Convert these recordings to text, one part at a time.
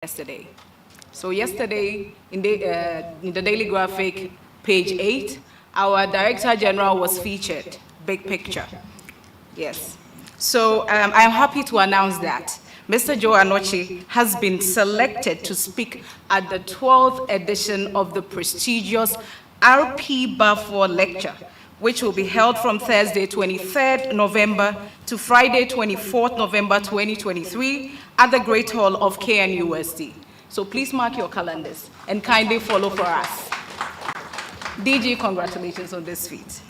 yesterday. So yesterday, in the Daily Graphic, page 8, our Director General was featured, big picture. Yes. So I am happy to announce that Mr. Joe Anochi has been selected to speak at the 12th edition of the prestigious RP Balfour Lecture, which will be held from Thursday, 23rd November to Friday, 24th November 2023 at the Great Hall of KNUST. So please mark your calendars and kindly follow for us. DG, congratulations on this feat.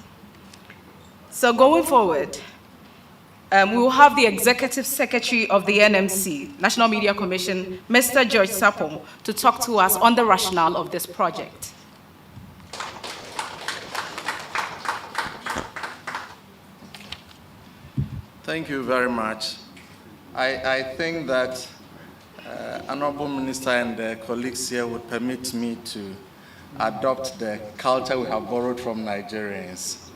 So going forward, we will have the Executive Secretary of the NMC, National Media Commission, Mr. George Sapong, to talk to us on the rationale of this project. Thank you very much. I think that Honorable Minister and the colleagues here would permit me to adopt the culture we have borrowed from Nigerians.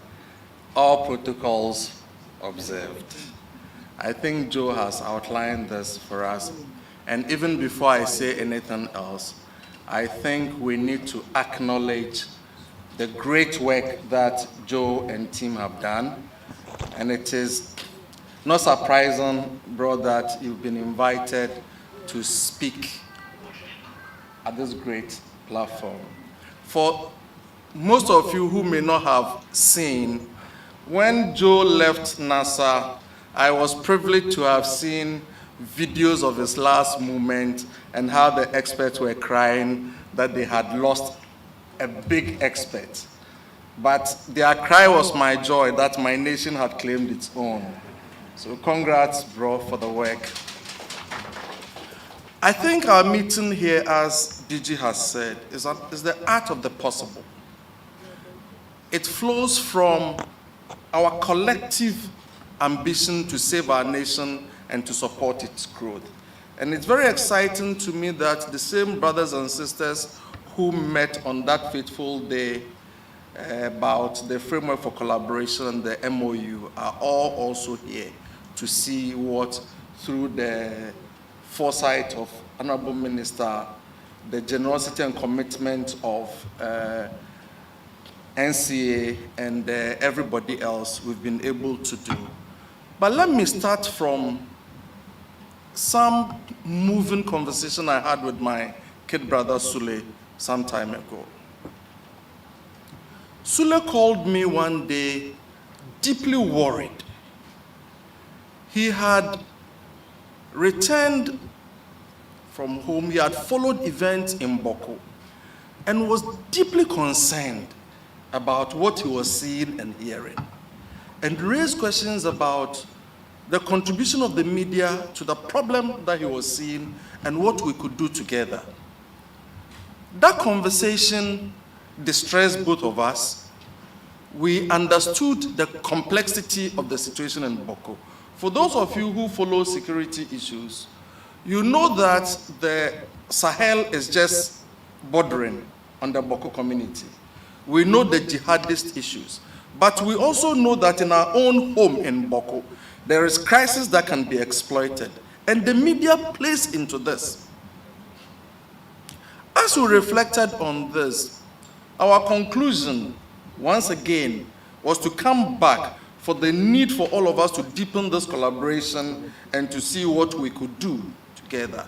All protocols observed. I think Joe has outlined this for us. And even before I say anything else, I think we need to acknowledge the great work that Joe and team have done. And it is not surprising, bro, that you've been invited to speak at this great platform. For most of you who may not have seen, when Joe left NASA, I was privileged to have seen videos of his last moment and how the experts were crying that they had lost a big expert. But their cry was my joy that my nation had claimed its own. So congrats, bro, for the work. I think our meeting here, as DG has said, is the art of the possible. It flows from our collective ambition to save our nation and to support its growth. And it's very exciting to me that the same brothers and sisters who met on that fateful day about the framework for collaboration, the MOU, are all also here to see what, through the foresight of Honorable Minister, the generosity and commitment of NCA and everybody else, we've been able to do. But let me start from some moving conversation I had with my kid brother Sule some time ago. Sule called me one day deeply worried. He had returned from home, he had followed events in Boko and was deeply concerned about what he was seeing and hearing, and raised questions about the contribution of the media to the problem that he was seeing and what we could do together. That conversation distressed both of us. We understood the complexity of the situation in Boko. For those of you who follow security issues, you know that the Sahel is just bordering on the Boko community. We know the jihadist issues, but we also know that in our own home in Boko, there is crisis that can be exploited, and the media plays into this. As we reflected on this, our conclusion, once again, was to come back for the need for all of us to deepen this collaboration and to see what we could do together.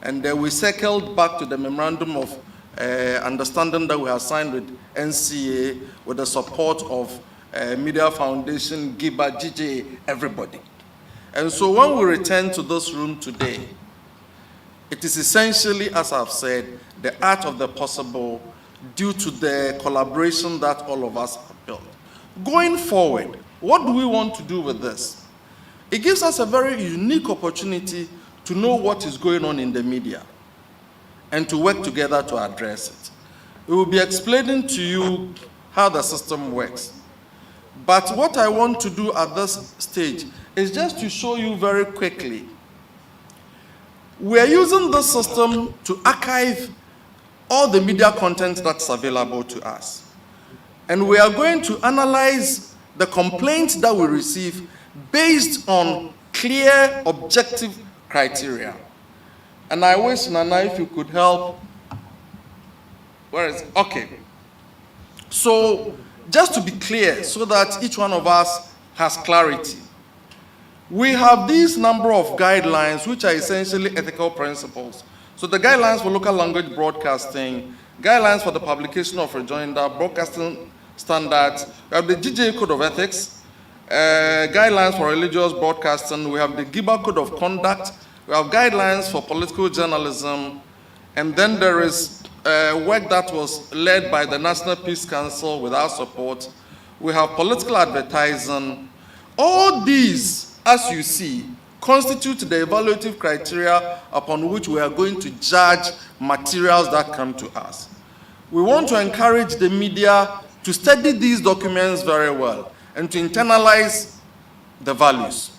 And then we circled back to the memorandum of understanding that we have signed with NCA with the support of Media Foundation, GIBA, GJ, everybody. And so when we return to this room today, it is essentially, as I've said, the art of the possible due to the collaboration that all of us have built. Going forward, what do we want to do with this? It gives us a very unique opportunity to know what is going on in the media and to work together to address it. We will be explaining to you how the system works. But what I want to do at this stage is just to show you very quickly. We are using this system to archive all the media content that's available to us. And we are going to analyze the complaints that we receive based on clear, objective criteria. And I wish, Nana, if you could help. Where is it? Okay. So, just to be clear, so that each one of us has clarity, we have these number of guidelines which are essentially ethical principles. So the guidelines for local language broadcasting, guidelines for the publication of rejoinder, broadcasting standards, we have the GJ Code of Ethics, guidelines for religious broadcasting, we have the GIBA Code of Conduct, we have guidelines for political journalism, and then there is work that was led by the National Peace Council with our support. We have political advertising. All these, as you see, constitute the evaluative criteria upon which we are going to judge materials that come to us. We want to encourage the media to study these documents very well and to internalize the values.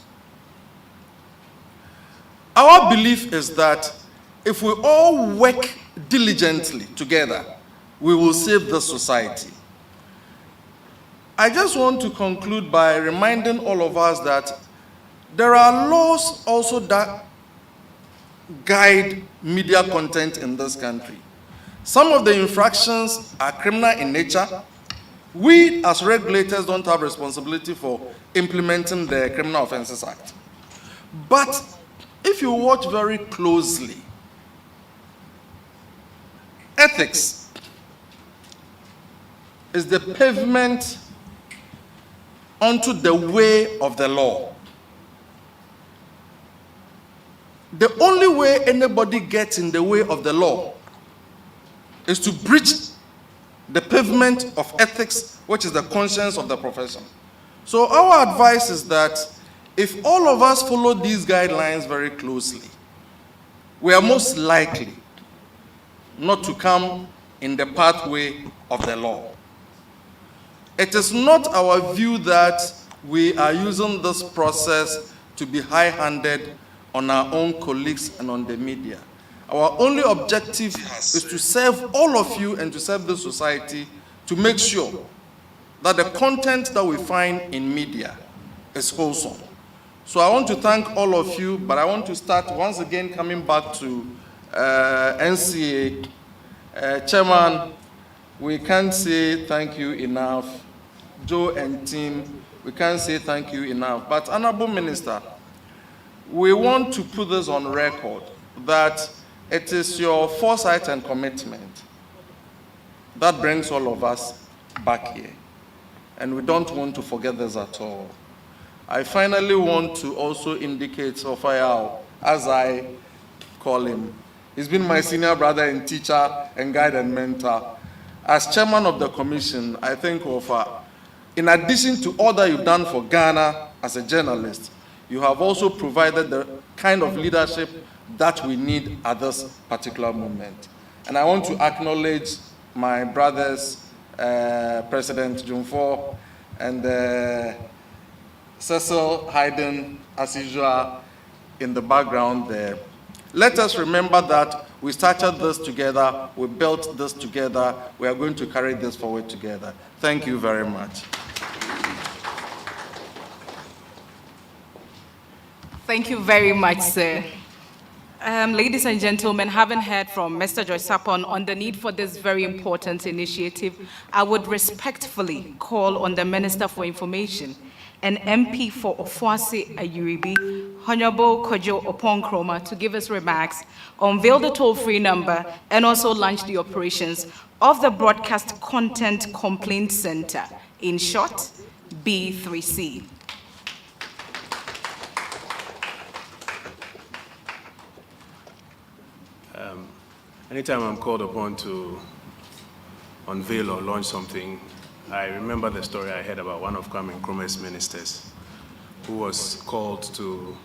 Our belief is that if we all work diligently together, we will save the society. I just want to conclude by reminding all of us that there are laws also that guide media content in this country. Some of the infractions are criminal in nature. We, as regulators, don't have responsibility for implementing the Criminal Offences Act. But if you watch very closely, ethics is the pavement onto the way of the law. The only way anybody gets in the way of the law is to breach the pavement of ethics, which is the conscience of the profession. So our advice is that if all of us follow these guidelines very closely, we are most likely not to come in the pathway of the law. It is not our view that we are using this process to be high-handed on our own colleagues and on the media. Our only objective is to serve all of you and to serve the society to make sure that the content that we find in media is wholesome. So I want to thank all of you, but I want to start once again coming back to NCA. Chairman, we can't say thank you enough. Joe and team, we can't say thank you enough. But Honorable Minister, we want to put this on record that it is your foresight and commitment that brings all of us back here. And we don't want to forget this at all. I finally want to also indicate Sofayao, as I call him. He's been my senior brother and teacher and guide and mentor. As chairman of the commission, I think in addition to all that you've done for Ghana as a journalist, you have also provided the kind of leadership that we need at this particular moment. And I want to acknowledge my brothers, President Jumfo and Cecil Hayden, as usual, in the background there. Let us remember that we started this together, we built this together, we are going to carry this forward together. Thank you very much. Thank you very much, sir. Ladies and gentlemen, having heard from Mr. George Sapon on the need for this very important initiative, I would respectfully call on the Minister for Information and MP for Ofuase Ayuribi, Honorable Kojo Opon-Kroma, to give us remarks, unveil the toll-free number, and also launch the operations of the Broadcast Content Complaint Center, in short, B3C. Anytime I'm called upon to unveil or launch something, I remember the story I heard about one of Kwame Nkrumah's ministers who was called to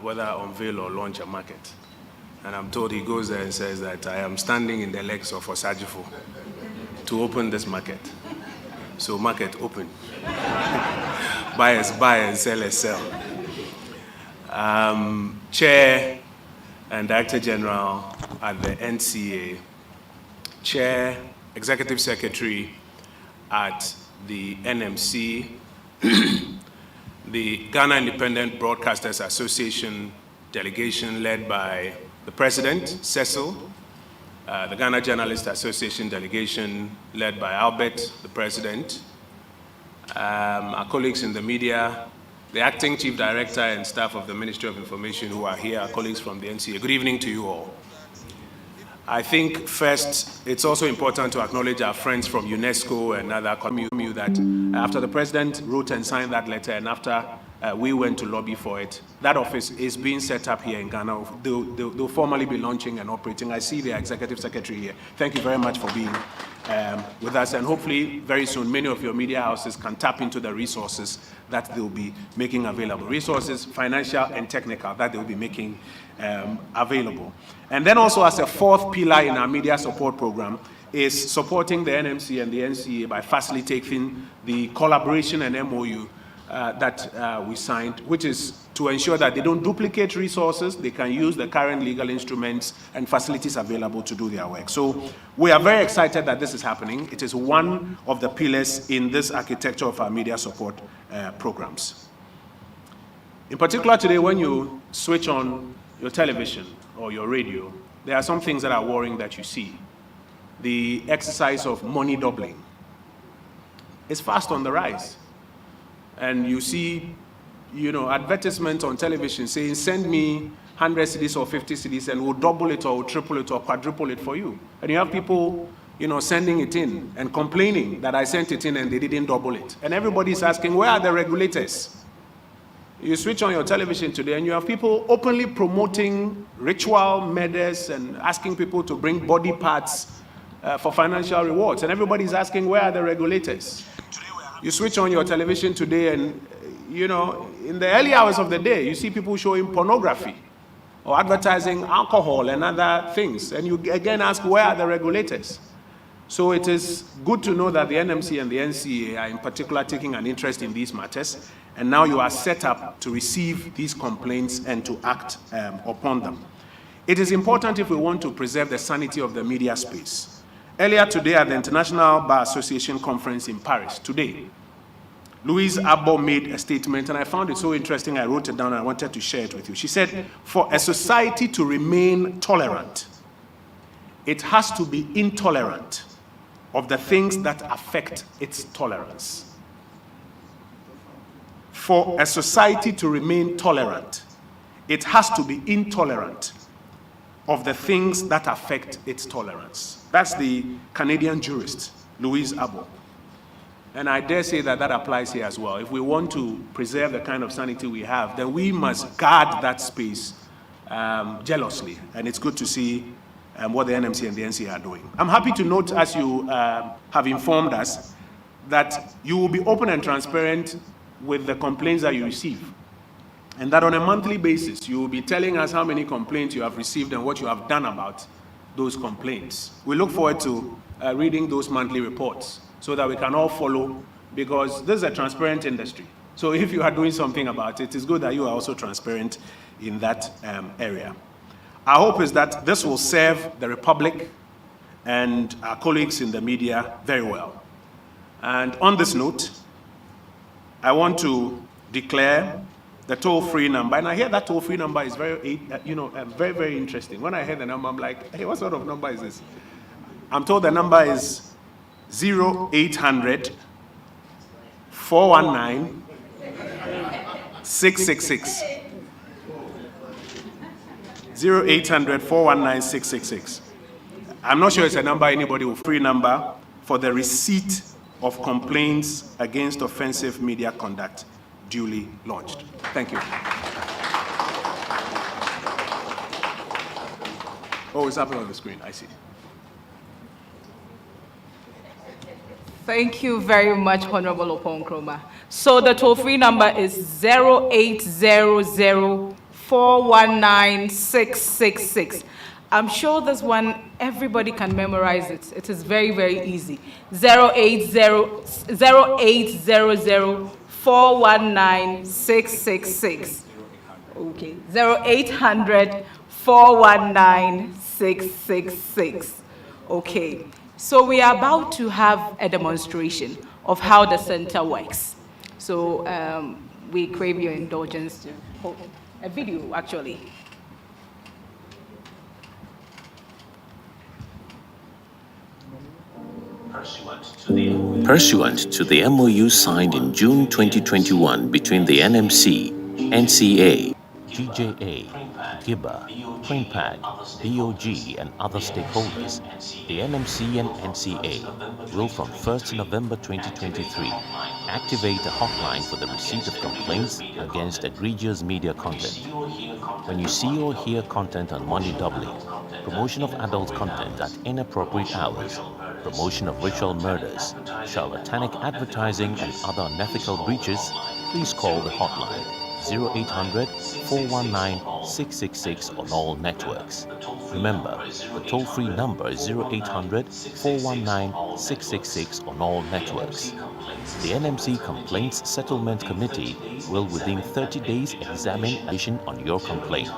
whether unveil or launch a market. And I'm told he goes there and says that I am standing in the legs of Osajifo to open this market. So market open. Buyers buy and sellers sell. Chair and Director General at the NCA, Chair, Executive Secretary at the NMC, the Ghana Independent Broadcasters Association delegation led by the the President, Cecil, the Ghana Journalists Association delegation led by Albert, the President, our colleagues in the media, the Acting Chief Director and staff of the Ministry of Information who are here, our colleagues from the NCA. Good evening to you all. I think first, it's also important to acknowledge our friends from UNESCO and other communities that after the President wrote and signed that letter and after we went to lobby for it, that office is being set up here in Ghana. They'll formally be launching and operating. I see the Executive Secretary here. Thank you very much for being with us, and hopefully very soon many of your media houses can tap into the resources that they'll be making available. Resources, financial and technical, that they'll be making available. And then also as a fourth pillar in our media support program is supporting the NMC and the NCA by facilitating the collaboration and MOU that we signed, which is to ensure that they don't duplicate resources, they can use the current legal instruments and facilities available to do their work. So we are very excited that this is happening. It is one of the pillars in this architecture of our media support programs. In particular today, when you switch on your television or your radio, there are some things that are worrying that you see. The exercise of money doubling is fast on the rise. And you see, advertisements on television saying, send me 100 cedis or 50 cedis and we'll double it or we'll triple it or quadruple it for you. And you have people, sending it in and complaining that I sent it in and they didn't double it. And everybody's asking, where are the regulators? You switch on your television today and you have people openly promoting ritual murders and asking people to bring body parts for financial rewards. And everybody's asking, where are the regulators? You switch on your television today and, in the early hours of the day, you see people showing pornography or advertising alcohol and other things. And you again ask, where are the regulators? So it is good to know that the NMC and the NCA are in particular taking an interest in these matters. And now you are set up to receive these complaints and to act upon them. It is important if we want to preserve the sanity of the media space. Earlier today at the International Bar Association conference in Paris, today, Louise Arbour made a statement, and I found it so interesting, I wrote it down and I wanted to share it with you. She said, for a society to remain tolerant, it has to be intolerant of the things that affect its tolerance. For a society to remain tolerant, it has to be intolerant of the things that affect its tolerance. That's the Canadian jurist, Louise Arbour. And I dare say that that applies here as well. If we want to preserve the kind of sanity we have, then we must guard that space jealously. And it's good to see what the NMC and the NCA are doing. I'm happy to note, as you have informed us, that you will be open and transparent with the complaints that you receive. And that on a monthly basis, you will be telling us how many complaints you have received and what you have done about those complaints. We look forward to reading those monthly reports so that we can all follow, because this is a transparent industry. So if you are doing something about it, it's good that you are also transparent in that area. Our hope is that this will serve the Republic and our colleagues in the media very well. And on this note, I want to declare the toll-free number, and I hear that toll-free number is very, very, very interesting. When I heard the number, I'm like, hey, what sort of number is this? I'm told the number is 0800 419 666. 0800 419 666. I'm not sure it's a number anybody will free number for the receipt of complaints against offensive media conduct duly launched. Thank you. Oh, it's up on the screen. I see. Thank you very much, Honorable Oppong Nkrumah. So the toll-free number is 0800 419 666. I'm sure this one, everybody can memorize it. It is very, very easy. 0800 419 666. Okay, 0800 419 666. Okay, so we are about to have a demonstration of how the center works. So we crave your indulgence to hold a video, actually. Pursuant to the MOU signed in June 2021 between the NMC, NCA, GJA, GIBA, PRINPAG, BOG, and other stakeholders, the NMC and NCA will from 1st November 2023 activate a hotline for the receipt of complaints against egregious media content. When you see or hear content on Money Doubling, promotion of adult content at inappropriate hours, promotion of ritual murders, charlatanic advertising, and other unethical breaches, please call the hotline 0800-419-666 on all networks. Remember, the toll-free number is 0800-419-666 on all networks. The NMC Complaints Settlement Committee will within 30 days examine addition on your complaint.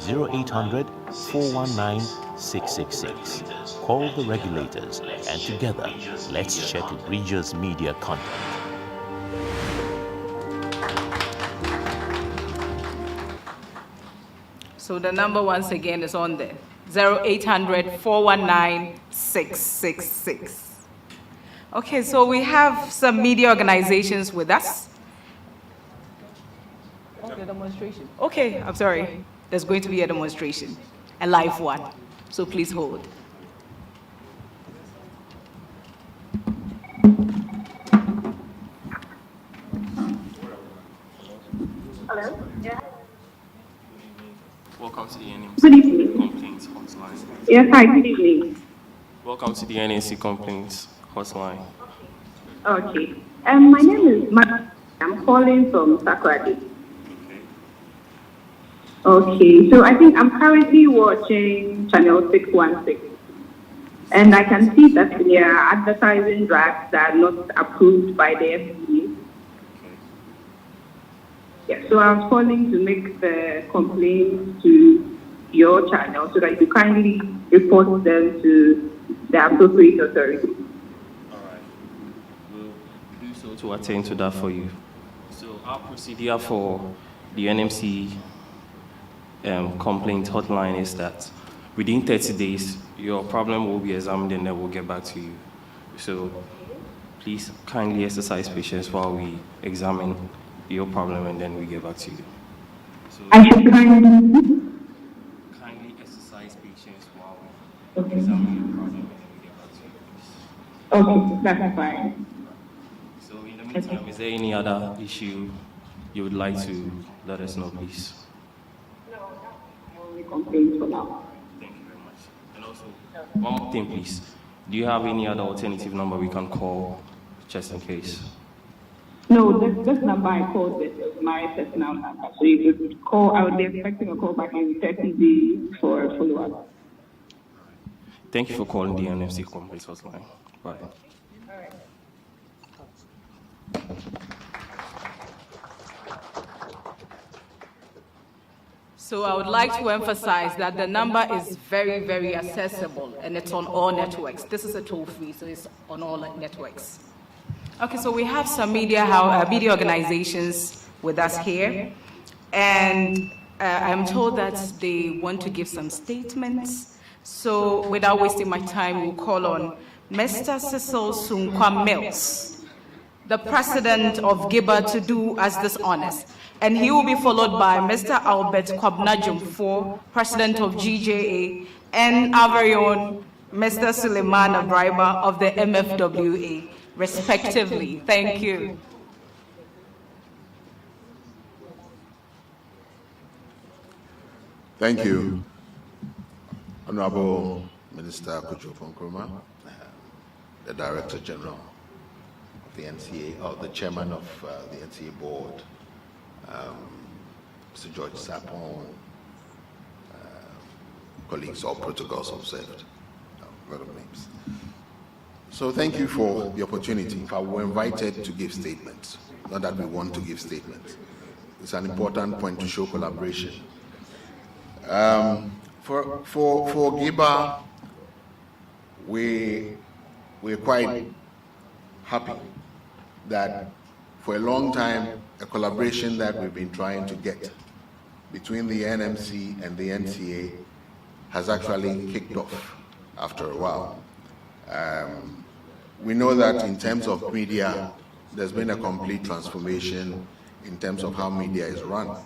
0800-419-666. Call the regulators and together, let's check egregious media content. So the number once again is on there, 0800-419-666. Okay, so we have some media organizations with us. Oh, the demonstration. Okay, I'm sorry. There's going to be a demonstration, a live one. So please hold. Hello? Yeah. Welcome to the NMC Good evening. Complaints Hotline. Yes, hi, good evening. Welcome to the NMC Complaints Hotline. Okay. My name is Mad. I'm calling from Sakradi. Okay, so I think I'm currently watching channel 616. And I can see that there are advertising drugs that are not approved by the FDA. Yeah, so I was calling to make the complaint to your channel so that you kindly report them to the appropriate authority. All right. We'll do so to attend to that for you. So our procedure for the NMC complaint hotline is that within 30 days, your problem will be examined and then we'll get back to you. So please kindly exercise patience while we examine your problem and then we get back to you. So I should kindly exercise patience while we examine your problem and then we get back to you. Okay, that's fine. So in the meantime, is there any other issue you would like to let us know, please? Only complaints for now. Thank you very much. And also, one more thing, please. Do you have any other alternative number we can call just in case? No, this number I called is my personal number. So you could call, I would be expecting a call back in 30 days for a follow-up. Thank you for calling the NMC Complaints Hotline. Bye. So I would like to emphasize that the number is very, very accessible, and it's on all networks. This is a toll-free, so it's on all networks. Okay, so we have some media organizations with us here, and I'm told that they want to give some statements. So without wasting my time, we'll call on Mr. Cecil Sunkwa Mills, the president of GIBA, to do us this honors. And he will be followed by Mr. Albert Kwabnajumfo, president of GJA, and our very own Mr. Suleiman Abraiba of the MFWA, respectively. Thank you. Thank you, Honorable Minister Kojo Nkrumah, the Director General of the NCA, or the Chairman of the NCA Board, Mr. George Sapon, colleagues, all protocols observed. A lot of names. So thank you for the opportunity. In fact, we were invited to give statements, not that we want to give statements. It's an important point to show collaboration. For GIBA, we're quite happy that for a long time, a collaboration that we've been trying to get between the NMC and the NCA has actually kicked off after a while. We know that in terms of media, there's been a complete transformation in terms of how media is run.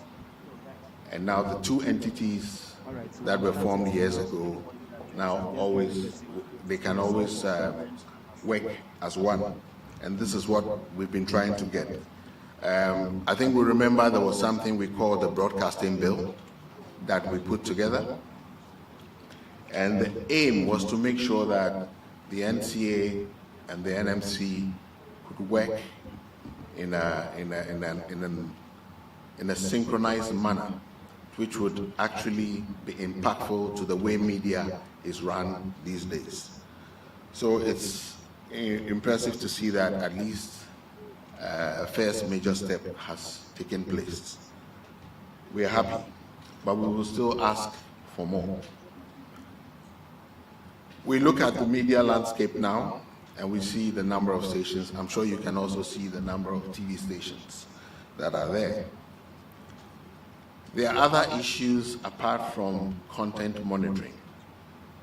And now the two entities that were formed years ago, now they can always work as one. And this is what we've been trying to get. I think we remember there was something we called the Broadcasting Bill that we put together. And the aim was to make sure that the NCA and the NMC could work in a synchronized manner, which would actually be impactful to the way media is run these days. So it's impressive to see that at least a first major step has taken place. We are happy, but we will still ask for more. We look at the media landscape now, and we see the number of stations. I'm sure you can also see the number of TV stations that are there. There are other issues apart from content monitoring,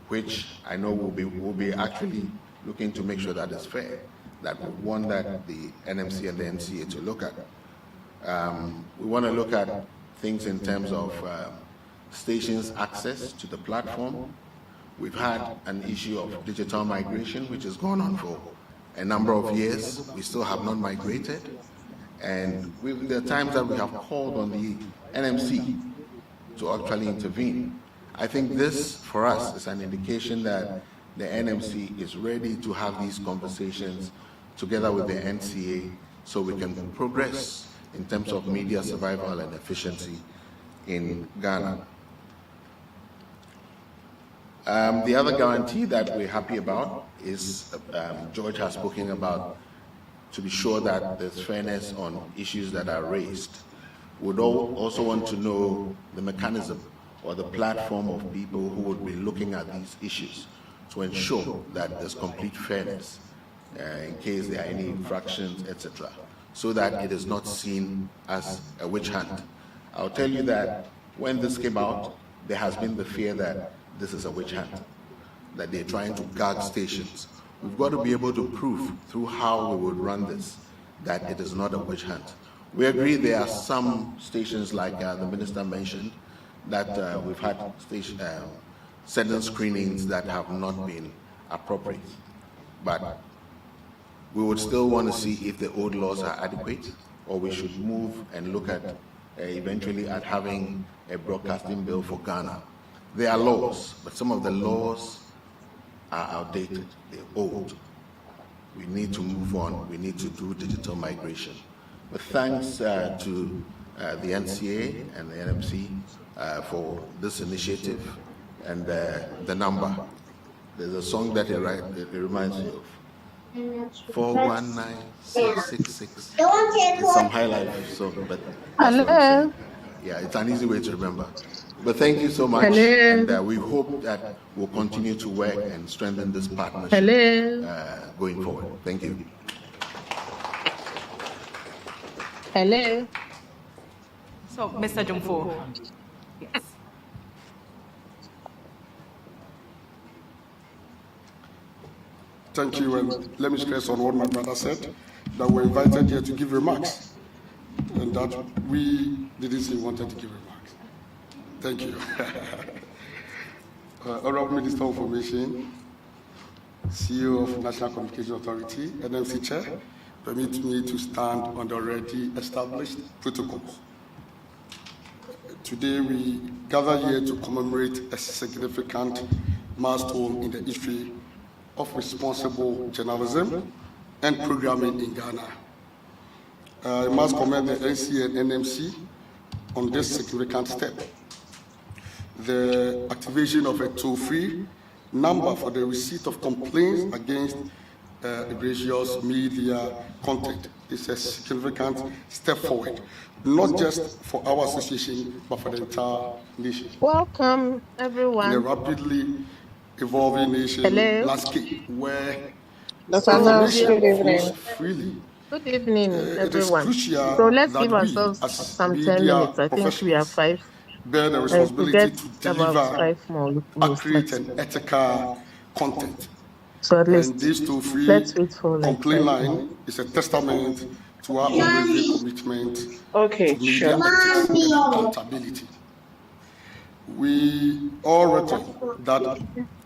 which I know we'll be actually looking to make sure that is fair, that we want that the NMC and the NCA to look at. We want to look at things in terms of stations' access to the platform. We've had an issue of digital migration, which has gone on for a number of years. We still have not migrated. And there are times that we have called on the NMC to actually intervene. I think this, for us, is an indication that the NMC is ready to have these conversations together with the NCA so we can progress in terms of media survival and efficiency in Ghana. The other guarantee that we're happy about is George has spoken about, to be sure that there's fairness on issues that are raised. We'd also want to know the mechanism or the platform of people who would be looking at these issues to ensure that there's complete fairness in case there are any infractions, etc., so that it is not seen as a witch hunt. I'll tell you that when this came out, there has been the fear that this is a witch hunt, that they're trying to gag stations. We've got to be able to prove through how we would run this that it is not a witch hunt. We agree there are some stations, like the minister mentioned, that we've had certain screenings that have not been appropriate. But we would still want to see if the old laws are adequate, or we should move and look at eventually at having a broadcasting bill for Ghana. There are laws, but some of the laws are outdated, they're old. We need to move on, we need to do digital migration. But thanks to the NCA and the NMC for this initiative and the number. There's a song that it reminds me of. 419666. It's some high life song, but hello. Yeah, it's an easy way to remember. But thank you so much, Hello. and we hope that we'll continue to work and strengthen this partnership going forward. Thank you. Hello. So, Mr. Jumfo. Yes. Thank you, and let me stress on what my brother said, that we're invited here to give remarks, and that we didn't say we wanted to give remarks. Thank you. Honorable Minister of Information, CEO of National Communication Authority, NMC Chair, permit me to stand on the already established protocols. Today we gather here to commemorate a significant milestone in the history of responsible journalism and programming in Ghana. I must commend the NCA and NMC on this significant step. The activation of a toll-free number for the receipt of complaints against egregious media content is a significant step forward, not just for our association, but for the entire nation. Welcome, everyone. In a rapidly evolving nation landscape where information flows freely, Good evening, it is everyone. crucial So let's that give we, ourselves as some 10 media minutes. I think we have 5. bear the To responsibility get to about deliver 5 more. accurate and ethical content. So at And least this toll-free let's wait for like complaint 5 line minutes. is a testament to our unwavering commitment Okay, to media ethics and accountability. We all reckon that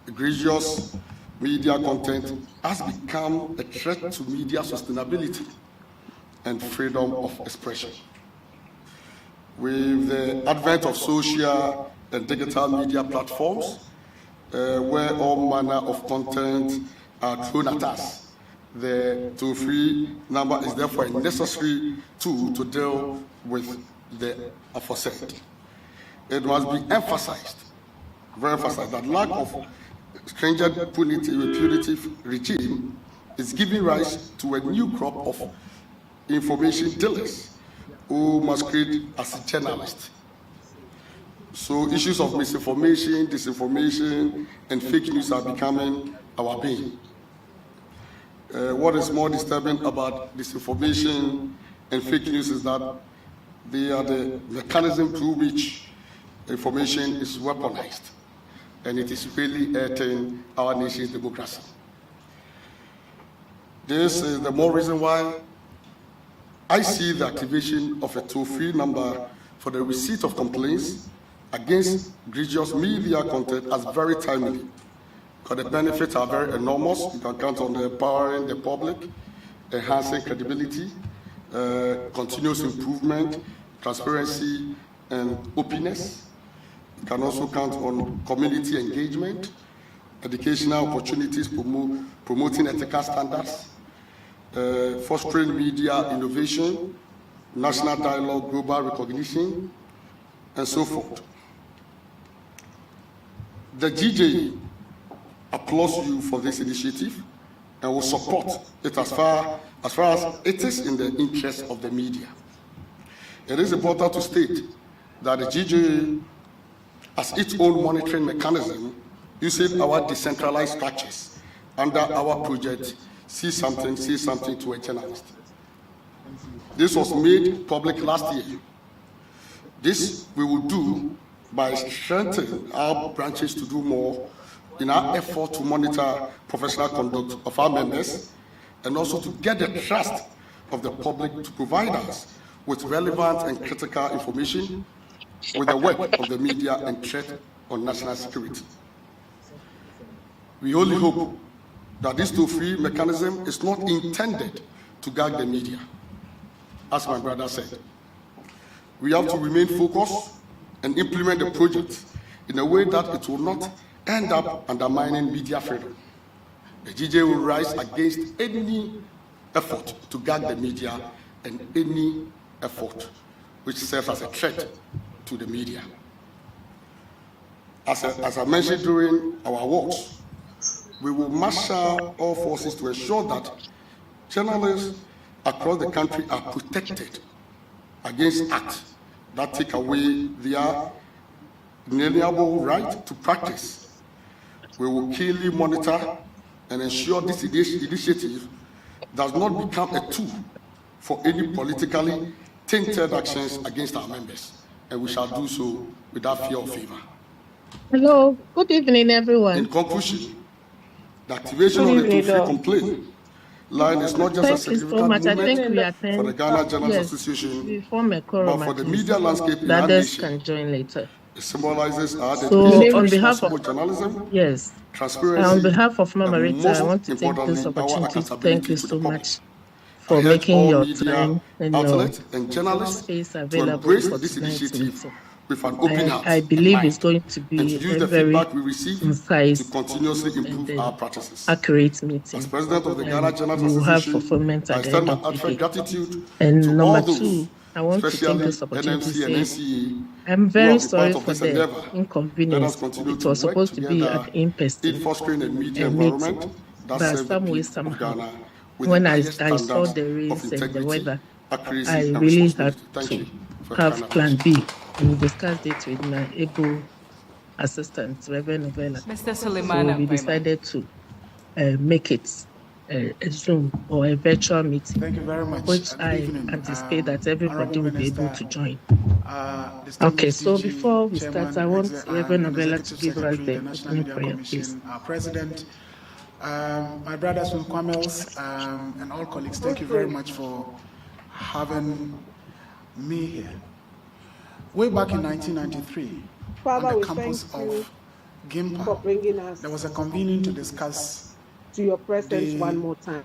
egregious media content has become a threat to media sustainability and freedom of expression. With the advent of social and digital media platforms, where all manner of content are thrown at us, the toll-free number is therefore a necessary tool to deal with the aforesaid. It must be emphasized, very emphasized, that lack of stringent punitive regime is giving rise to a new crop of information dealers who masquerade as journalists. So issues of misinformation, disinformation, and fake news are becoming our bane. What is more disturbing about disinformation and fake news is that they are the mechanism through which information is weaponized, and it is really hurting our nation's democracy. This is the more reason why I see the activation of a toll-free number for the receipt of complaints against egregious media content as very timely, because the benefits are very enormous. You can count on empowering the public, enhancing credibility, continuous improvement, transparency, and openness. You can also count on community engagement, educational opportunities, promoting ethical standards, fostering media innovation, national dialogue, global recognition, and so forth. The GJA applauds you for this initiative and will support it as far as it is in the interest of the media. It is important to state that the GJA, as its own monitoring mechanism, using our decentralized structures under our project, say something to a journalist. This was made public last year. This we will do by strengthening our branches to do more in our effort to monitor professional conduct of our members and also to get the trust of the public to provide us with relevant and critical information with the work of the media and threat on national security. We only hope that this toll-free mechanism is not intended to gag the media, as my brother said. We have to remain focused and implement the project in a way that it will not end up undermining media freedom. The GJ will rise against any effort to gag the media and any effort which serves as a threat to the media. As I mentioned during our works, we will marshal all forces to ensure that journalists across the country are protected against acts that take away their inalienable right to practice. We will keenly monitor and ensure this initiative does not become a tool for any politically tainted actions against our members, and we shall do so without fear or favor. Hello, good evening, everyone. In conclusion, the activation of the toll-free complaint line is not just a significant movement for the Ghana Journalists Association, but for the media landscape in our Others nation. can join later. It symbolizes our So, dedication to on behalf responsible of journalism, Yes, transparency, on behalf of Mama and Rita, I most want to take importantly, this our opportunity to accountability thank you to the so public. much I for urge making all your media time and your outlets and journalists space to available embrace for this tonight's initiative meeting. with an open heart I and believe mind, it's going to and be to use a the very feedback we receive concise to continuously and improve our practices. accurate meeting. As president of the Ghana And Journalists we will have Association, fulfillment I at the extend end my of the heartfelt day. gratitude And to all number those, two, I want to take especially this opportunity to NMC and say NCA, I'm who very have been sorry part of for this the endeavor. Let us inconvenience. continue It to was work supposed to be together an in-person in fostering a media meeting, environment that but serves the some way, people of somehow, Ghana with when the I highest saw standards the of rains and the integrity, weather, accuracy, I and really had responsibility. Thank to you for your have kind plan attention. B and discussed it with my able assistant, Reverend Novella. Mr. So Suleiman we Akwema. decided to make it a Zoom or a virtual meeting, Thank you very much. which Good I evening, anticipate that everybody Honorable will be able Minister, to join. distinguished Okay, so DG before we Chairman, start, I want and Reverend Novella to Executive give us Secretary, the the National opening Media prayer, Commission, please. our President, My brothers from Kwamels and all colleagues, thank you very much for having me here. Way back in 1993, on the campus of GIMPA, there was a convening to discuss to your presence the one more time.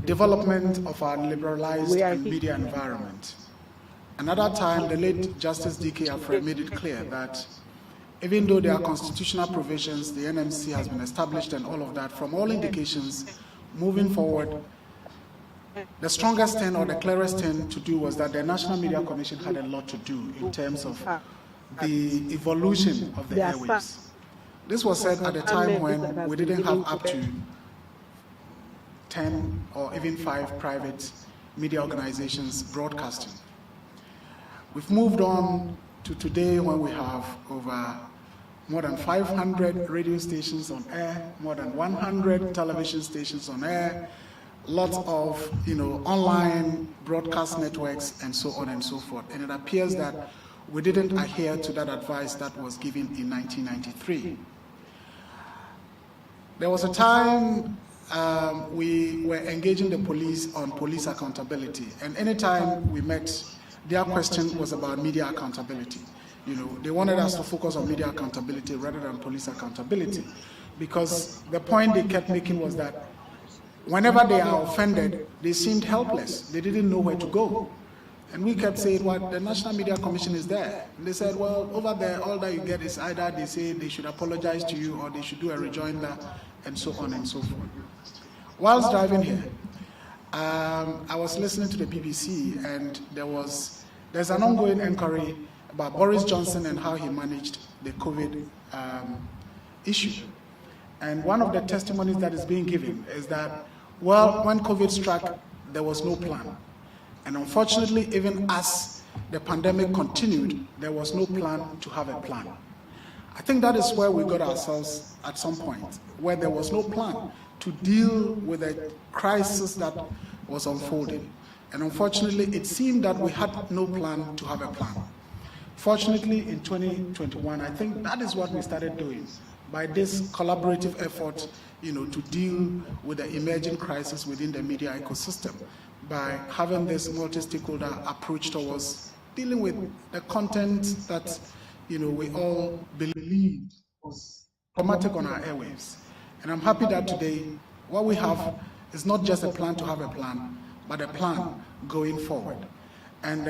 development of our liberalized media environment. Another time, the late Justice D.K. Afre made it clear that even though there are constitutional provisions, the NMC has been established and all of that, from all indications, moving forward, the strongest thing or the clearest thing to do was that the National Media Commission had a lot to do in terms of the evolution of the airwaves. This was said at a time when we didn't have up to 10 or even 5 private media organizations broadcasting. We've moved on to today when we have over more than 500 radio stations on air, more than 100 television stations on air, lots of online broadcast networks and so on and so forth. And it appears that we didn't adhere to that advice that was given in 1993. There was a time we were engaging the police on police accountability, and anytime we met, their question was about media accountability. They wanted us to focus on media accountability rather than police accountability, because the point they kept making was that whenever they are offended, they seemed helpless. They didn't know where to go. And we kept saying, well, the National Media Commission is there. And they said, well, over there, all that you get is either they say they should apologize to you or they should do a rejoinder, and so on and so forth. Whilst driving here, I was listening to the BBC, and there's an ongoing inquiry about Boris Johnson and how he managed the COVID issue. And one of the testimonies that is being given is that, well, when COVID struck, there was no plan. And unfortunately, even as the pandemic continued, there was no plan to have a plan. I think that is where we got ourselves at some point, where there was no plan to deal with a crisis that was unfolding. And unfortunately, it seemed that we had no plan to have a plan. Fortunately, in 2021, I think that is what we started doing by this collaborative effort, to deal with the emerging crisis within the media ecosystem, by having this multi-stakeholder approach towards dealing with the content that, we all believed was traumatic on our airwaves. And I'm happy that today, what we have is not just a plan to have a plan, but a plan going forward. And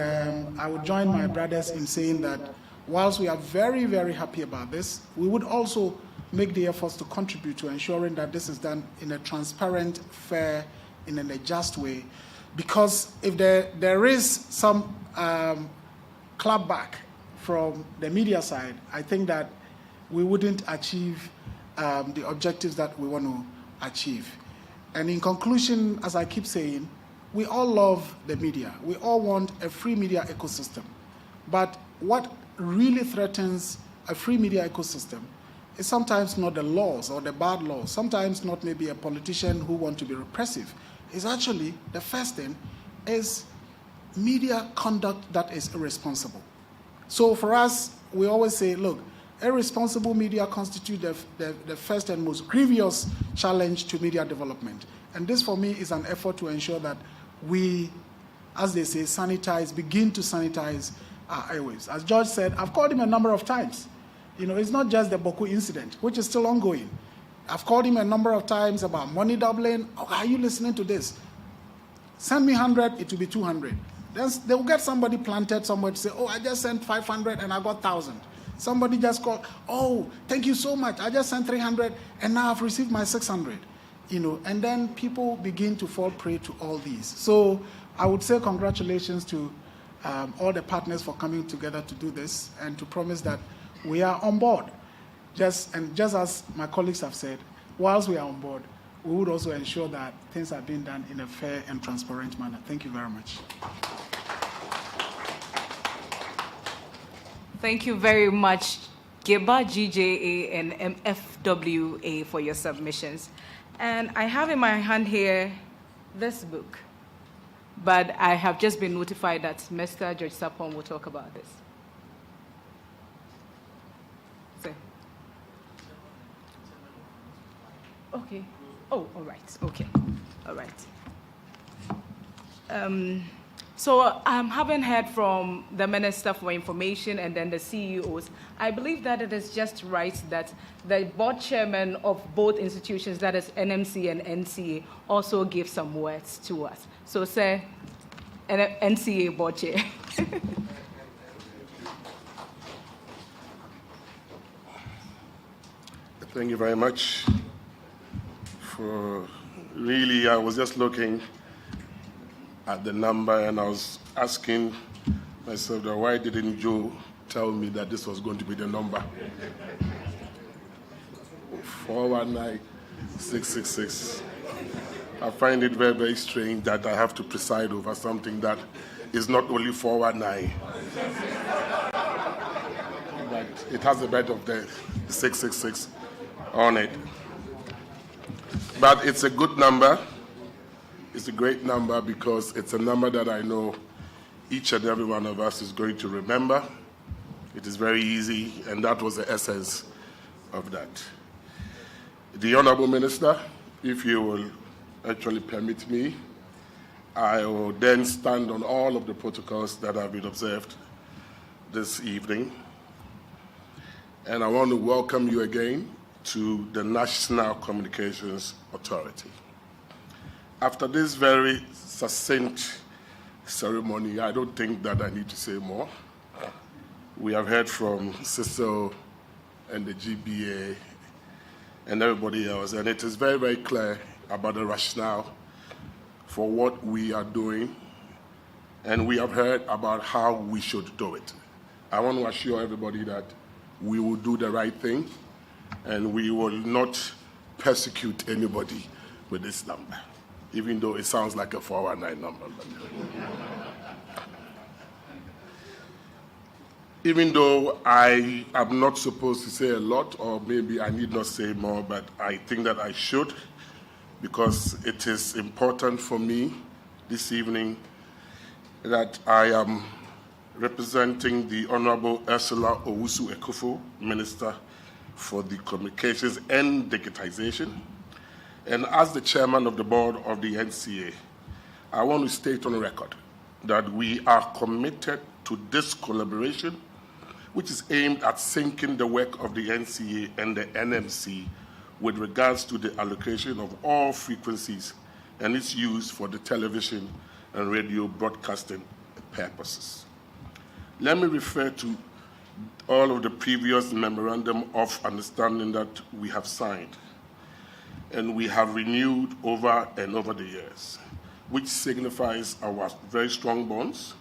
I would join my brothers in saying that whilst we are very, very happy about this, we would also make the efforts to contribute to ensuring that this is done in a transparent, fair, in a just way. Because if there is some clapback from the media side, I think that we wouldn't achieve the objectives that we want to achieve. And in conclusion, as I keep saying, we all love the media. We all want a free media ecosystem. But what really threatens a free media ecosystem is sometimes not the laws or the bad laws, sometimes not maybe a politician who wants to be repressive. It's actually, the first thing is media conduct that is irresponsible. So for us, we always say, look, irresponsible media constitute the first and most grievous challenge to media development. And this for me is an effort to ensure that we, as they say, begin to sanitize our airwaves. As George said, I've called him a number of times. It's not just the Boku incident, which is still ongoing. I've called him a number of times about money doubling. Oh, are you listening to this? Send me 100, it will be 200. Then they will get somebody planted somewhere to say, oh, I just sent 500 and I got 1,000. Somebody just called, oh, thank you so much. I just sent 300 and now I've received my 600. And then people begin to fall prey to all these. So I would say congratulations to all the partners for coming together to do this and to promise that we are on board. Just as my colleagues have said, whilst we are on board, we would also ensure that things are being done in a fair and transparent manner. Thank you very much. Thank you very much, GIBA, GJA, and MFWA for your submissions. And I have in my hand here this book, but I have just been notified that Mr. George Sapon will talk about this. So. Okay. Oh, all right. Okay. All right. So having heard from the Minister for Information and then the CEOs, I believe that it is just right that the board chairman of both institutions, that is NMC and NCA, also give some words to us. So, sir, NCA board chair. Thank you very much. Really, I was just looking at the number and I was asking myself, why didn't Joe tell me that this was going to be the number? 419666. I find it very, very strange that I have to preside over something that is not only 419, but it has a bit of the 666 on it. But it's a good number. It's a great number because it's a number that I know each and every one of us is going to remember. It is very easy, and that was the essence of that. The Honorable Minister, if you will actually permit me, I will then stand on all of the protocols that have been observed this evening. And I want to welcome you again to the National Communications Authority. After this very succinct ceremony, I don't think that I need to say more. We have heard from CISO and the GBA and everybody else, and it is very, very clear about the rationale for what we are doing, and we have heard about how we should do it. I want to assure everybody that we will do the right thing, and we will not persecute anybody with this number, even though it sounds like a 419 number. Even though I am not supposed to say a lot, or maybe I need not say more, but I think that I should, because it is important for me this evening that I am representing the Honorable Ursula Owusu-Ekufo, Minister for the Communications and Digitization. And as the chairman of the board of the NCA, I want to state on record that we are committed to this collaboration, which is aimed at syncing the work of the NCA and the NMC with regards to the allocation of all frequencies and its use for the television and radio broadcasting purposes. Let me refer to all of the previous memorandum of understanding that we have signed and we have renewed over and over the years, which signifies our very strong bonds.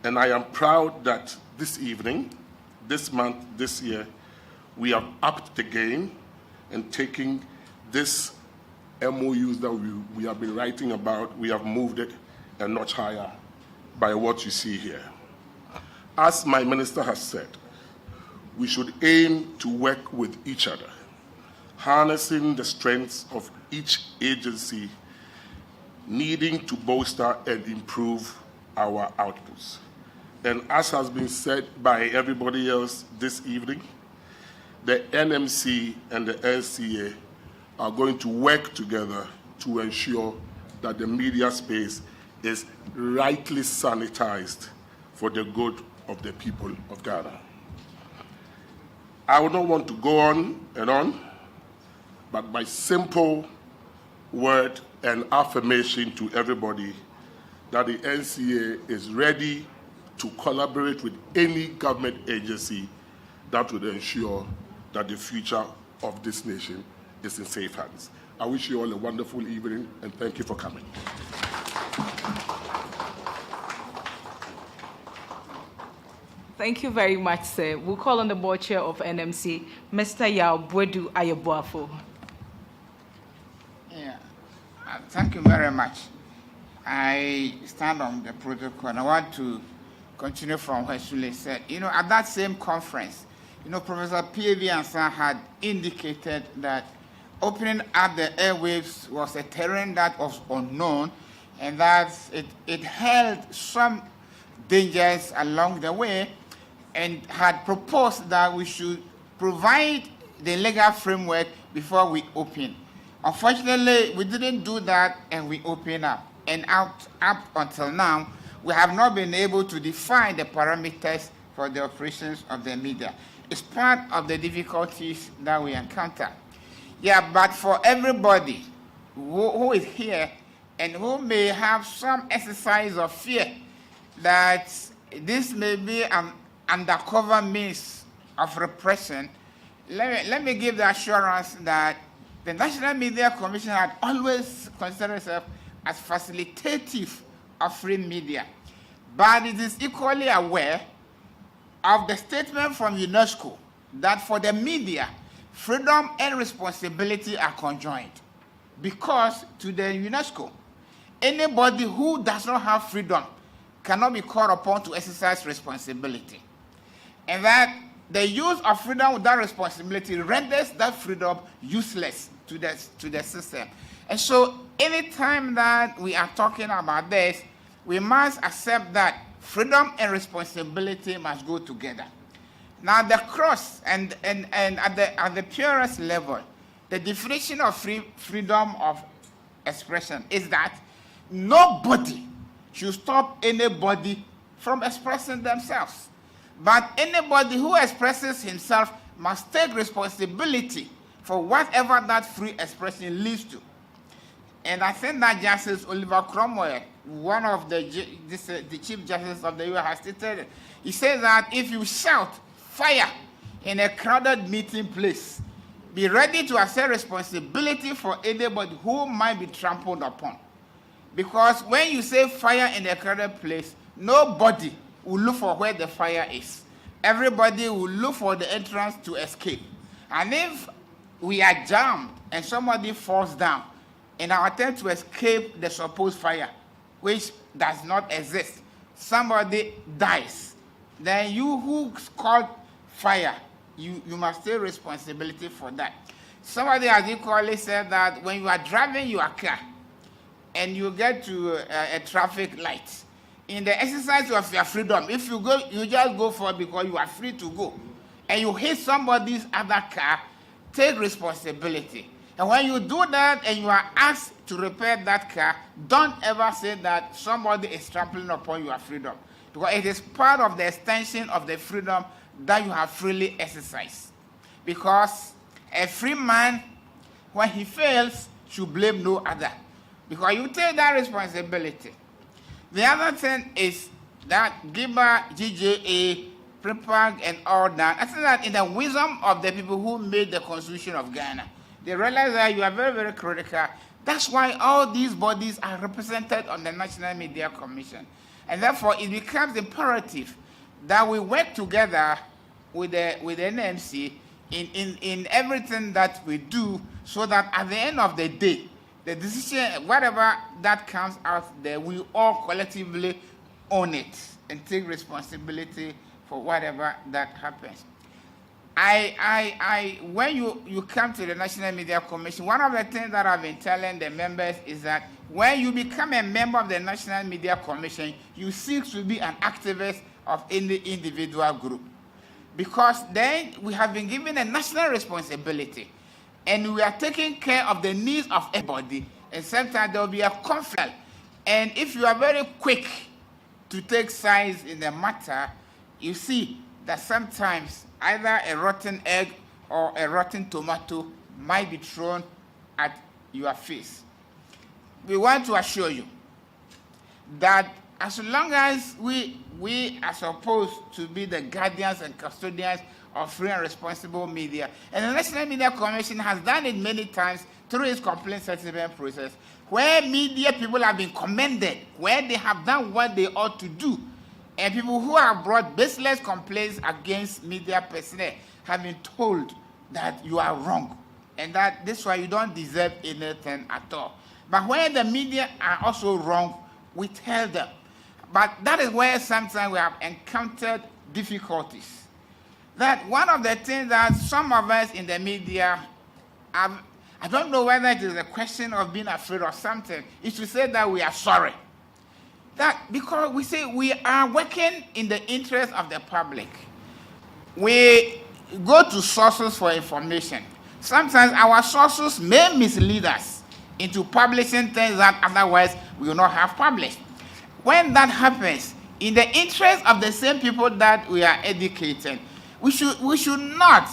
And I am proud that this evening, this month, this year, we have upped the game and taking this MOUs that we have been writing about, we have moved it a notch higher by what you see here. As my minister has said, we should aim to work with each other, harnessing the strengths of each agency, needing to bolster and improve our outputs. And as has been said by everybody else this evening, the NMC and the NCA are going to work together to ensure that the media space is rightly sanitized for the good of the people of Ghana. I would not want to go on, but my simple word and affirmation to everybody that the NCA is ready to collaborate with any government agency that would ensure that the future of this nation is in safe hands. I wish you all a wonderful evening, and thank you for coming. Thank you very much, sir. We'll call on the board chair of NMC, Mr. Yao Bwedu Ayeboafo. Yeah, thank you very much. I stand on the protocol, and I want to continue from what Shule said. You know, at that same conference, you know, Professor P.A.V. Ansah had indicated that opening up the airwaves was a terrain that was unknown, and that it held some dangers along the way, and had proposed that we should provide the legal framework before we open. Unfortunately, we didn't do that, and we opened up. And up until now, we have not been able to define the parameters for the operations of the media. It's part of the difficulties that we encounter. Yeah, but for everybody who is here and who may have some exercise of fear that this may be an undercover means of repression, let me give the assurance that the National Media Commission had always considered itself as facilitative of free media, but it is equally aware of the statement from UNESCO that for the media, freedom and responsibility are conjoined. Because to the UNESCO, anybody who does not have freedom cannot be called upon to exercise responsibility. And that the use of freedom without responsibility renders that freedom useless to the system. And so anytime that we are talking about this, we must accept that freedom and responsibility must go together. Now the cross and at the purest level, the definition of freedom of expression is that nobody should stop anybody from expressing themselves. But anybody who expresses himself must take responsibility for whatever that free expression leads to. And I think that Justice Oliver Cromwell, one of the Chief Justice of the US, has stated, he says that if you shout fire in a crowded meeting place, be ready to accept responsibility for anybody who might be trampled upon. Because when you say fire in a crowded place, nobody will look for where the fire is. Everybody will look for the entrance to escape. And if we are jammed and somebody falls down in our attempt to escape the supposed fire, which does not exist, somebody dies, then you who called fire, you must take responsibility for that. Somebody has equally said that when you are driving your car and you get to a traffic light, in the exercise of your freedom, if you go, you just go for it because you are free to go, and you hit somebody's other car, take responsibility. And when you do that and you are asked to repair that car, don't ever say that somebody is trampling upon your freedom, because it is part of the extension of the freedom that you have freely exercised. Because a free man, when he fails, should blame no other, because you take that responsibility. The other thing is that Giba, GJA, PREPAG, and all that, I think that in the wisdom of the people who made the Constitution of Ghana, they realize that you are very, very critical. That's why all these bodies are represented on the National Media Commission. And therefore, it becomes imperative that we work together with the NMC in everything that we do, so that at the end of the day, the decision, whatever that comes out there, we all collectively own it and take responsibility for whatever that happens. When you come to the National Media Commission, one of the things that I've been telling the members is that when you become a member of the National Media Commission, you seek to be an activist of any individual group. Because then we have been given a national responsibility, and we are taking care of the needs of everybody, and sometimes there will be a conflict. And if you are very quick to take sides in the matter, you see that sometimes either a rotten egg or a rotten tomato might be thrown at your face. We want to assure you that as long as we are supposed to be the guardians and custodians of free and responsible media, and the National Media Commission has done it many times through its complaint settlement process, where media people have been commended, where they have done what they ought to do, and people who have brought baseless complaints against media personnel have been told that you are wrong, and that this is why you don't deserve anything at all. But when the media are also wrong, we tell them. But that is where sometimes we have encountered difficulties. That one of the things that some of us in the media have, I don't know whether it is a question of being afraid or something, is to say that we are sorry. That because we say we are working in the interest of the public. We go to sources for information. sometimes our sources may mislead us into publishing things that otherwise we will not have published. When that happens, in the interest of the same people that we are educating, we should not,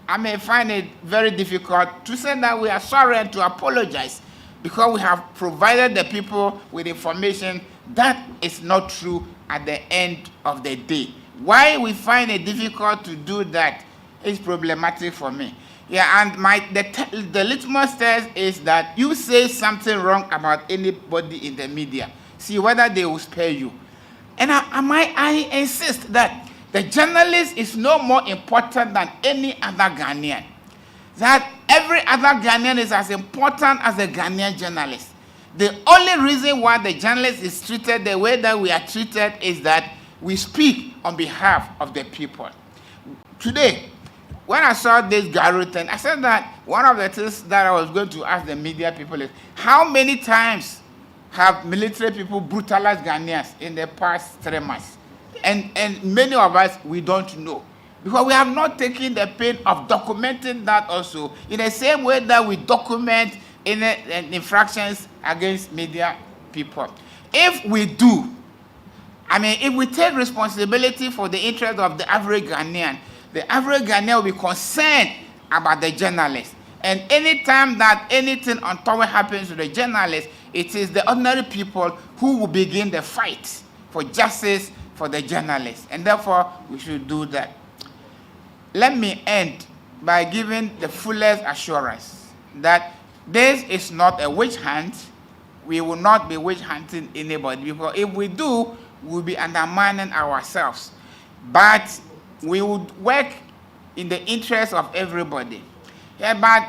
I may find it very difficult to say that we are sorry and to apologize because we have provided the people with information that is not true at the end of the day. Why we find it difficult to do that is problematic for me. Yeah, and the litmus test is that you say something wrong about anybody in the media, see whether they will spare you. And I insist that the journalist is no more important than any other Ghanaian. That every other Ghanaian is as important as a Ghanaian journalist. The only reason why the journalist is treated the way that we are treated is that we speak on behalf of the people. Today, when I saw this Garu thing, I said that one of the things that I was going to ask the media people is, how many times have military people brutalized Ghanaians in the past 3 months? And many of us, we don't know. Because we have not taken the pain of documenting that also in the same way that we document infractions against media people. If we do, if we take responsibility for the interest of the average Ghanaian will be concerned about the journalist. And anytime that anything untoward happens to the journalist, it is the ordinary people who will begin the fight for justice for the journalist. And therefore, we should do that. Let me end by giving the fullest assurance that this is not a witch hunt. We will not be witch hunting anybody, because if we do, we'll be undermining ourselves. But we would work in the interest of everybody. Yeah, but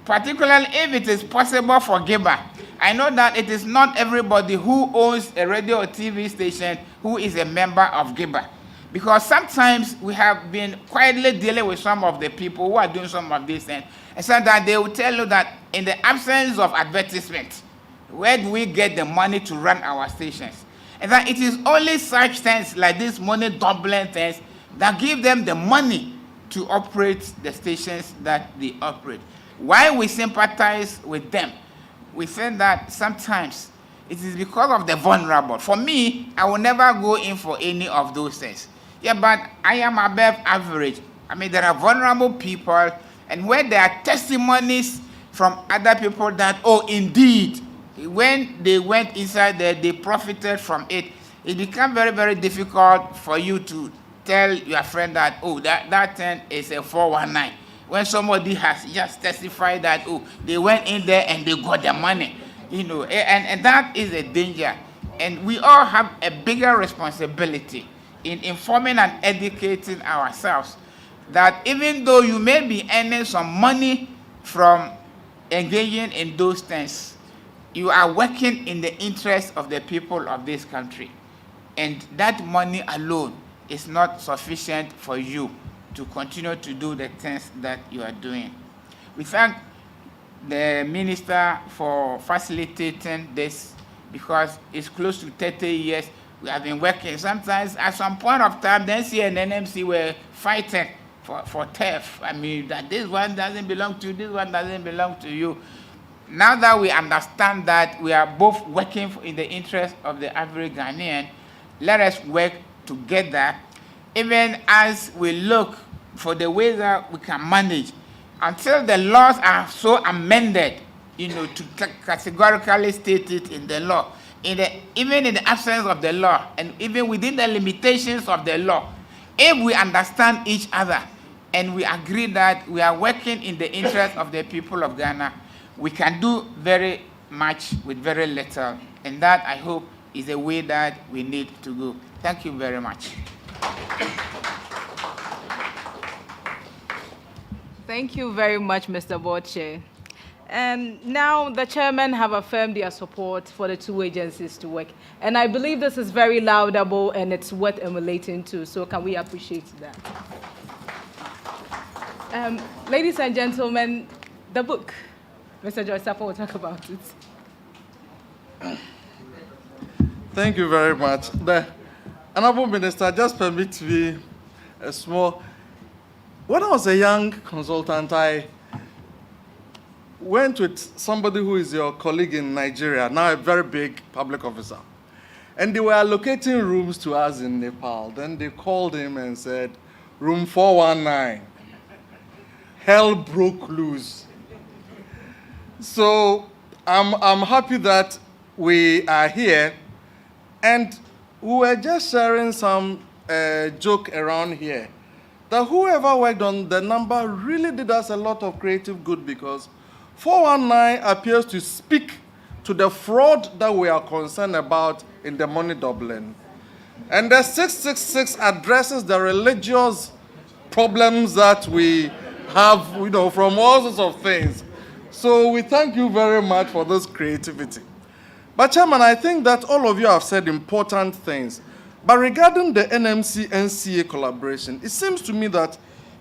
particularly if it is possible for Giba. I know that it is not everybody who owns a radio or TV station who is a member of Giba. Because sometimes we have been quietly dealing with some of the people who are doing some of these things. And so that they will tell you that in the absence of advertisement, where do we get the money to run our stations? And that it is only such things like this money doubling things that give them the money to operate the stations that they operate. Why we sympathize with them? We think that sometimes it is because of the vulnerable. For me, I will never go in for any of those things. Yeah, but I am above average. There are vulnerable people, and where there are testimonies from other people that, oh, indeed, when they went inside there, they profited from it, it becomes very, very difficult for you to tell your friend that, oh, that thing is a 419. When somebody has just testified that, oh, they went in there and they got the money, and that is a danger. And we all have a bigger responsibility in informing and educating ourselves that even though you may be earning some money from engaging in those things, you are working in the interest of the people of this country. And that money alone is not sufficient for you to continue to do the things that you are doing. We thank the minister for facilitating this, because it's close to 30 years we have been working. Sometimes at some point of time, the NCA and NMC were fighting for turf. That this one doesn't belong to you, this one doesn't belong to you. Now that we understand that we are both working in the interest of the average Ghanaian, let us work together, even as we look for the way that we can manage until the laws are so amended, to categorically state it in the law. Even in the absence of the law, and even within the limitations of the law, if we understand each other and we agree that we are working in the interest of the people of Ghana, we can do very much with very little. And that, I hope, is the way that we need to go. Thank you very much. Thank you very much, Mr. Board Chair. And now the chairman have affirmed their support for the two agencies to work. And I believe this is very laudable and it's worth emulating too. So can we appreciate that? Ladies and gentlemen, the book. Mr. Joyce Safo will talk about it. Thank you very much. The Honorable Minister, just permit me a small... When I was a young consultant, I went with somebody who is your colleague in Nigeria, now a very big public officer. And they were allocating rooms to us in Nepal. Then they called him and said, room 419. Hell broke loose. So I'm happy that we are here. And we were just sharing some joke around here that whoever worked on the number really did us a lot of creative good, because 419 appears to speak to the fraud that we are concerned about in the money doubling. And the 666 addresses the religious problems that we have, from all sorts of things. So we thank you very much for this creativity. But Chairman, I think that all of you have said important things. But regarding the NMC-NCA collaboration, it seems to me that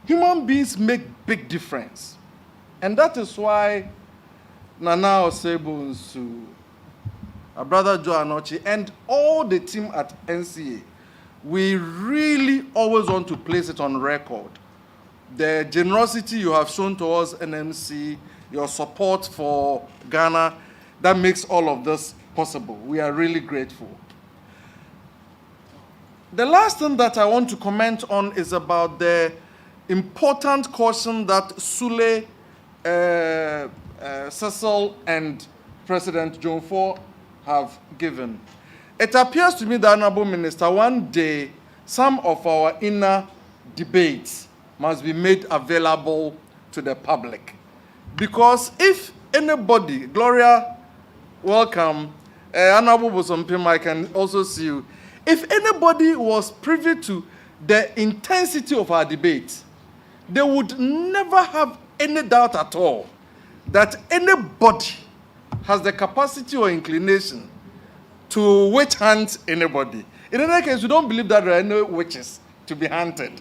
human beings make big difference. And that is why Nana Osebunsu, our brother Joe Anochi, and all the team at NCA, we really always want to place it on record. The generosity you have shown towards NMC, your support for Ghana, that makes all of this possible. We are really grateful. The last thing that I want to comment on is about the important caution that Sule, Cecil, and President John Ford have given. It appears to me, the Honorable Minister, one day some of our inner debates must be made available to the public. Because if anybody, Gloria, welcome, Honorable Bosompim, I can also see you. If anybody was privy to the intensity of our debate, they would never have any doubt at all that anybody has the capacity or inclination to witch hunt anybody. In any case, we don't believe that there are any witches to be hunted.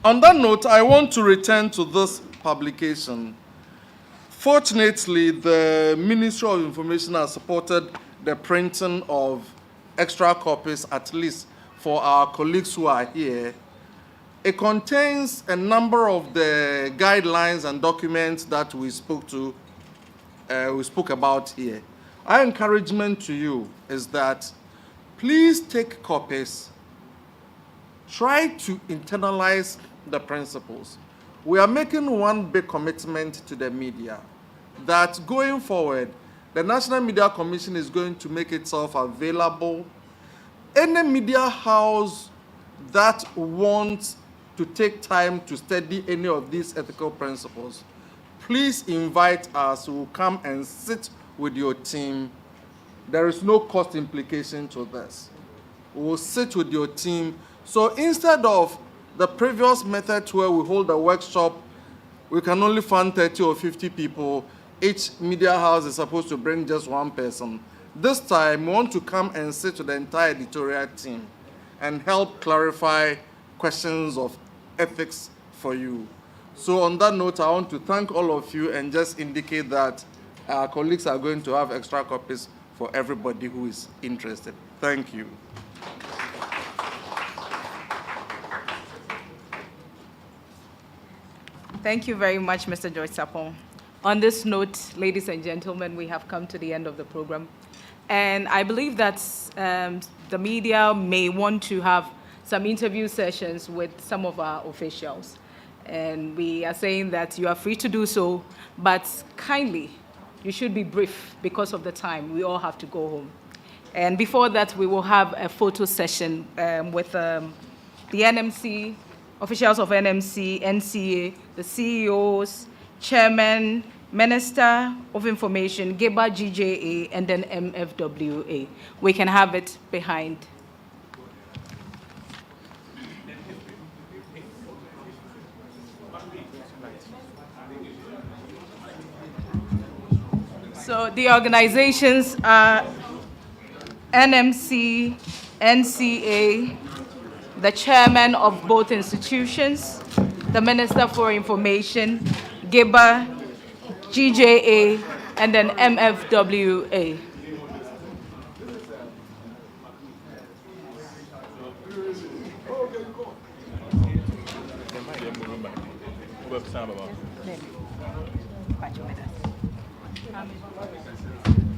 On that note, I want to return to this publication. Fortunately, the Ministry of Information has supported the printing of extra copies, at least for our colleagues who are here. It contains a number of the guidelines and documents that we spoke about here. Our encouragement to you is that please take copies, try to internalize the principles. We are making one big commitment to the media that going forward, the National Media Commission is going to make itself available. Any media house that wants to take time to study any of these ethical principles, please invite us. We'll come and sit with your team. There is no cost implication to this. We'll sit with your team. So instead of the previous method where we hold a workshop, we can only fund 30 or 50 people. Each media house is supposed to bring just one person. This time, we want to come and sit with the entire editorial team and help clarify questions of ethics for you. So on that note, I want to thank all of you and just indicate that our colleagues are going to have extra copies for everybody who is interested. Thank you. Thank you very much, Mr. George Sapon. On this note, ladies and gentlemen, we have come to the end of the program. And I believe that the media may want to have some interview sessions with some of our officials. And we are saying that you are free to do so, but kindly, you should be brief because of the time. We all have to go home. And before that, we will have a photo session with the NMC, officials of NMC, NCA, the CEOs, Chairman, Minister of Information, GEBA, GJA, and then MFWA. We can have it behind. So the organizations are NMC, NCA, the chairman of both institutions, the Minister for Information, GEBA, GJA, and then MFWA. coming.